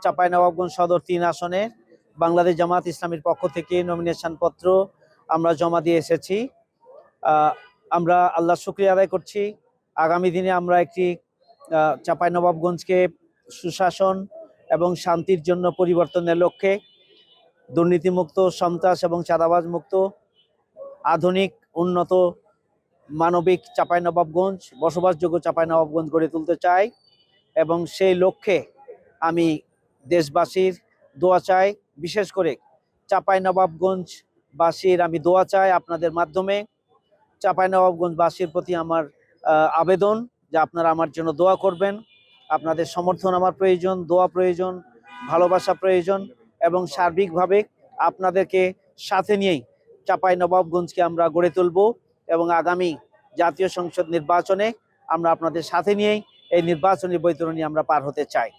চাঁপাইনবাবগঞ্জ সদর ৩ আসনে বাংলাদেশ জামাত ইসলামীর পক্ষ থেকে নমিনেশন পত্র আমরা জমা দিয়ে এসেছি। আমরা আল্লাহর শুকরিয়া আদায় করছি। আগামী দিনে আমরা একটি চাঁপাইনবাবগঞ্জকে সুশাসন এবং শান্তির জন্য পরিবর্তনের লক্ষ্যে দুর্নীতিমুক্ত, সন্ত্রাস এবং চাঁদাবাজ মুক্ত, আধুনিক, উন্নত, মানবিক চাঁপাইনবাবগঞ্জ, বসবাসযোগ্য চাঁপাইনবাবগঞ্জ গড়ে তুলতে চাই। এবং সেই লক্ষ্যে আমি দেশবাসীর দোয়া চাই, বিশেষ করে চাঁপাইনবাবগঞ্জবাসীর আমি দোয়া চাই আপনাদের মাধ্যমে। চাঁপাইনবাবগঞ্জবাসীর প্রতি আমার আবেদন যে আপনারা আমার জন্য দোয়া করবেন। আপনাদের সমর্থন আমার প্রয়োজন, দোয়া প্রয়োজন, ভালোবাসা প্রয়োজন এবং সার্বিকভাবে আপনাদেরকে সাথে নিয়েই চাঁপাইনবাবগঞ্জকে আমরা গড়ে তুলব এবং আগামী জাতীয় সংসদ নির্বাচনে আমরা আপনাদের সাথে নিয়েই এই নির্বাচনী বৈতরণী আমরা পার হতে চাই।